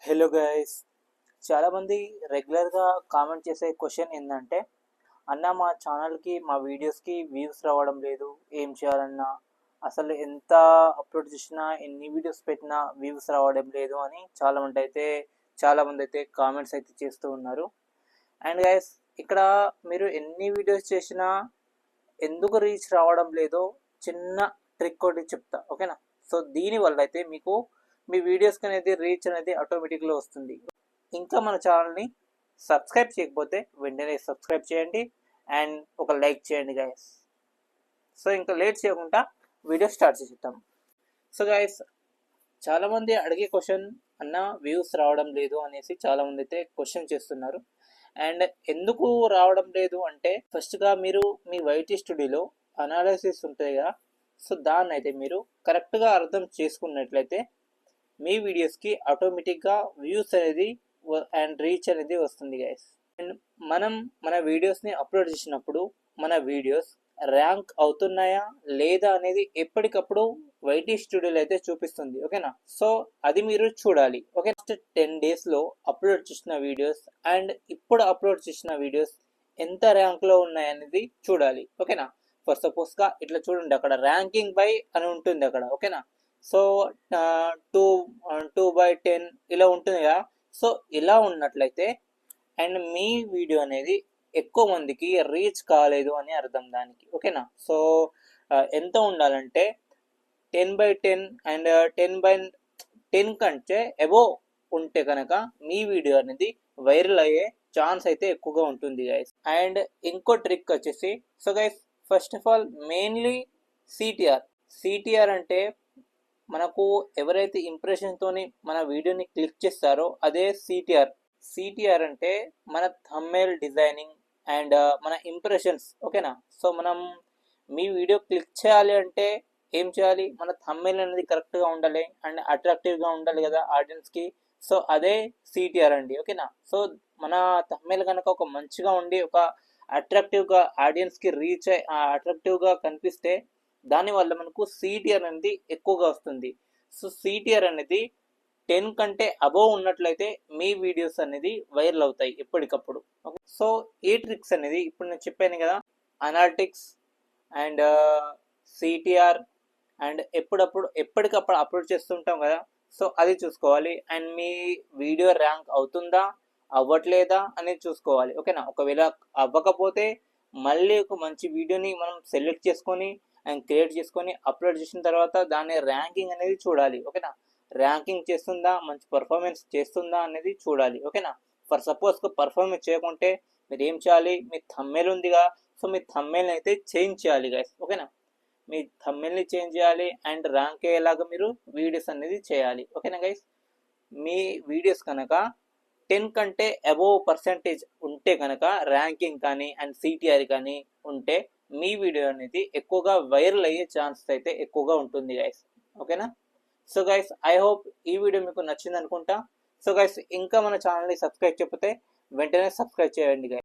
Hello guys, చాలామంది రెగ్యులర్గా comment చేసే క్వశ్చన్ ఏంటంటే, అన్న మా ఛానల్కి మా వీడియోస్కి వ్యూస్ రావడం లేదు, ఏం చేయాలన్నా, అసలు ఎంత అప్లోడ్ చేసినా ఎన్ని వీడియోస్ పెట్టినా వ్యూస్ రావడం లేదు అని చాలామంది అయితే కామెంట్స్ అయితే చేస్తూ ఉన్నారు. అండ్ గైస్, ఇక్కడ మీరు ఎన్ని వీడియోస్ చేసినా ఎందుకు రీచ్ రావడం లేదో చిన్న ట్రిక్ ఒకటి చెప్తా, ఓకేనా? సో దీనివల్ల అయితే మీకు మీ వీడియోస్కి అనేది రీచ్ అనేది ఆటోమేటిక్గా వస్తుంది. ఇంకా మన ఛానల్ని సబ్స్క్రైబ్ చేయకపోతే వెంటనే సబ్స్క్రైబ్ చేయండి అండ్ ఒక లైక్ చేయండి గైస్. సో ఇంకా లేట్ చేయకుండా వీడియో స్టార్ట్ చేసేద్దాం. సో గైస్, చాలామంది అడిగే క్వశ్చన్, అన్న వ్యూస్ రావడం లేదు అనేసి చాలామంది అయితే క్వశ్చన్ చేస్తున్నారు. అండ్ ఎందుకు రావడం లేదు అంటే, ఫస్ట్గా మీరు మీ వైటీ స్టూడియోలో అనాలిసిస్ ఉంటుంది కదా, సో దాన్ని అయితే మీరు కరెక్ట్గా అర్థం చేసుకున్నట్లయితే మీ వీడియోస్కి ఆటోమేటిక్గా వ్యూస్ అనేది అండ్ రీచ్ అనేది వస్తుంది గైస్. అండ్ మనం మన వీడియోస్ని అప్లోడ్ చేసినప్పుడు మన వీడియోస్ ర్యాంక్ అవుతున్నాయా లేదా అనేది ఎప్పటికప్పుడు వైటీ స్టూడియోలో అయితే చూపిస్తుంది, ఓకేనా? సో అది మీరు చూడాలి, ఓకే? ఫస్ట్ 10 డేస్లో అప్లోడ్ చేసిన వీడియోస్ అండ్ ఇప్పుడు అప్లోడ్ చేసిన వీడియోస్ ఎంత ర్యాంక్లో ఉన్నాయనేది చూడాలి, ఓకేనా? ఫర్ సపోజ్గా ఇట్లా చూడండి, అక్కడ ర్యాంకింగ్ బై అని ఉంటుంది అక్కడ, ఓకేనా? సో 2/10 ఇలా ఉంటుంది కదా. సో ఇలా ఉన్నట్లయితే అండ్ మీ వీడియో అనేది ఎక్కువ మందికి రీచ్ కాలేదు అని అర్థం దానికి, ఓకేనా? సో ఎంత ఉండాలంటే 10/10 అండ్ 10/10 కంటే అబోవ్ ఉంటే కనుక మీ వీడియో అనేది వైరల్ అయ్యే ఛాన్స్ అయితే ఎక్కువగా ఉంటుంది గైస్. అండ్ ఇంకో ట్రిక్ వచ్చేసి, so guys, first of all mainly CTR అంటే మనకు ఎవరైతే ఇంప్రెషన్తోని మన వీడియోని క్లిక్ చేస్తారో అదే సిటిఆర్ అంటే మన థంబ్నెయిల్ డిజైనింగ్ అండ్ మన ఇంప్రెషన్స్, ఓకేనా? సో మనం మీ వీడియో క్లిక్ చేయాలి అంటే ఏం చేయాలి, మన థంబ్నెయిల్ అనేది కరెక్ట్గా ఉండాలి అండ్ అట్రాక్టివ్గా ఉండాలి కదా ఆడియన్స్కి. సో అదే సిటిఆర్ అండి, ఓకేనా? సో మన థంబ్నెయిల్ కనుక ఒక మంచిగా ఉండి ఒక అట్రాక్టివ్గా ఆడియన్స్కి రీచ్ అయ్యి అట్రాక్టివ్గా కనిపిస్తే దానివల్ల మనకు సిటిఆర్ అనేది ఎక్కువగా వస్తుంది. సో సిటిఆర్ అనేది 10 కంటే అబోవ్ ఉన్నట్లయితే మీ వీడియోస్ అనేది వైరల్ అవుతాయి ఎప్పటికప్పుడు, ఓకే? సో ఈ ట్రిక్స్ అనేది ఇప్పుడు నేను చెప్పాను కదా, అనాలిటిక్స్ అండ్ సిటిఆర్ అండ్ ఎప్పటికప్పుడు అప్లోడ్ చేస్తుంటాం కదా, సో అది చూసుకోవాలి. అండ్ మీ వీడియో ర్యాంక్ అవుతుందా అవ్వట్లేదా అనేది చూసుకోవాలి, ఓకేనా? ఒకవేళ అవ్వకపోతే మళ్ళీ ఒక మంచి వీడియోని మనం సెలెక్ట్ చేసుకొని అండ్ క్రియేట్ చేసుకొని అప్లోడ్ చేసిన తర్వాత దాని ర్యాంకింగ్ అనేది చూడాలి, ఓకేనా? ర్యాంకింగ్ చేస్తుందా, మంచి పర్ఫార్మెన్స్ చేస్తుందా అనేది చూడాలి, ఓకేనా? ఫర్ సపోజ్గా పర్ఫార్మెన్స్ చేయకుంటే మీరు ఏం చేయాలి, మీ థంబ్నెయిల్ ఉందిగా, సో మీ థంబ్నెయిల్ అయితే చేంజ్ చేయాలి గైస్, ఓకేనా? మీ థంబ్నెయిల్ని చేంజ్ చేయాలి అండ్ ర్యాంక్ అయ్యేలాగా మీరు వీడియోస్ అనేది చేయాలి, ఓకేనా గైస్? మీ వీడియోస్ కనుక 10 కంటే అబోవ్ పర్సెంటేజ్ ఉంటే కనుక ర్యాంకింగ్ కానీ అండ్ సిటిఆర్ కానీ ఉంటే మీ వీడియో అనేది ఎక్కువగా వైరల్ అయ్యే ఛాన్సెస్ అయితే ఎక్కువగా ఉంటుంది గైస్, ఓకేనా? సో గైస్, ఐ హోప్ ఈ వీడియో మీకు నచ్చింది అనుకుంటా. సో గైస్, ఇంకా మన ఛానల్ని సబ్స్క్రైబ్ చేయకపోతే వెంటనే సబ్స్క్రైబ్ చేయండి గైస్.